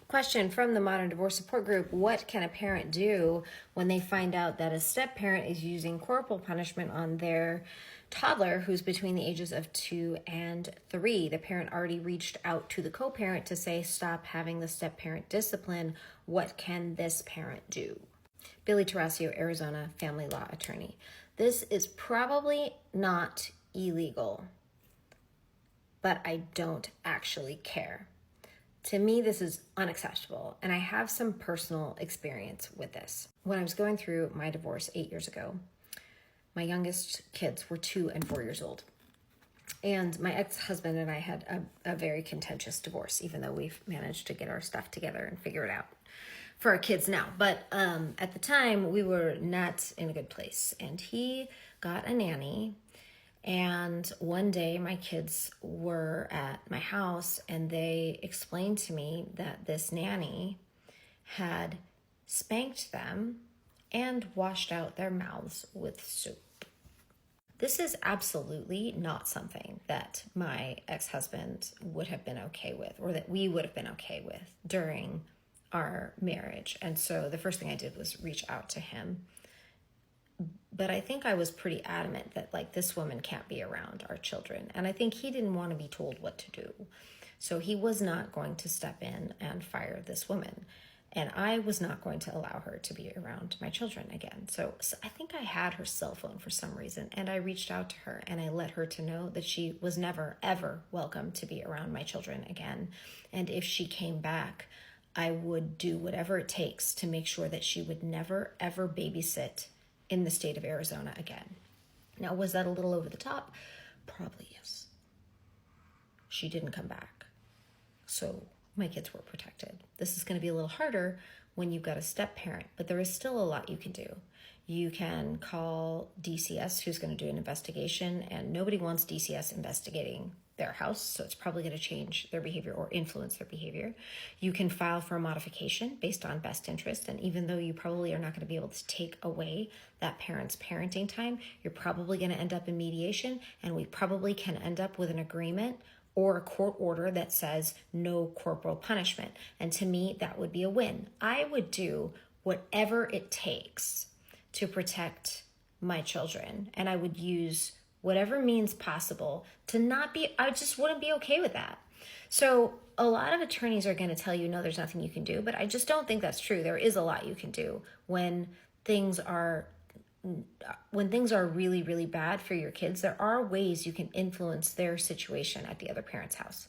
Question from the Modern Divorce Support Group: what can a parent do when they find out that a step parent is using corporal punishment on their toddler who's between the ages of 2 and 3? The parent already reached out to the co-parent to say, stop having the step parent discipline. What can this parent do? Billy Tarasio, Arizona, family law attorney. This is probably not illegal, but I don't actually care. To me, this is unacceptable, and I have some personal experience with this. When I was going through my divorce 8 years ago, my youngest kids were 2 and 4 years old. And my ex-husband and I had a very contentious divorce, even though we've managed to get our stuff together and figure it out for our kids now. But at the time, we were not in a good place. And he got a nanny. And one day my kids were at my house and they explained to me that this nanny had spanked them and washed out their mouths with soap. This is absolutely not something that my ex-husband would have been okay with, or that we would have been okay with during our marriage. And so the first thing I did was reach out to him. But I think I was pretty adamant that, like, this woman can't be around our children. And I think he didn't want to be told what to do. So he was not going to step in and fire this woman. And I was not going to allow her to be around my children again. So I think I had her cell phone for some reason. And I reached out to her and I let her to know that she was never, ever welcome to be around my children again. And if she came back, I would do whatever it takes to make sure that she would never, ever babysit in the state of Arizona again. Now, was that a little over the top? Probably yes. She didn't come back. So my kids were protected. This is going to be a little harder when you've got a step parent, but there is still a lot you can do. You can call DCS, who's going to do an investigation, and nobody wants DCS investigating their house, so it's probably going to change their behavior or influence their behavior. You can file for a modification based on best interest, and even though you probably are not going to be able to take away that parent's parenting time, you're probably going to end up in mediation, and we probably can end up with an agreement or a court order that says no corporal punishment. And to me, that would be a win. I would do whatever it takes to protect my children, and I would use whatever means possible to not be, I just wouldn't be okay with that. So a lot of attorneys are going to tell you, no, there's nothing you can do, but I just don't think that's true. There is a lot you can do when things are really, really bad for your kids. There are ways you can influence their situation at the other parent's house.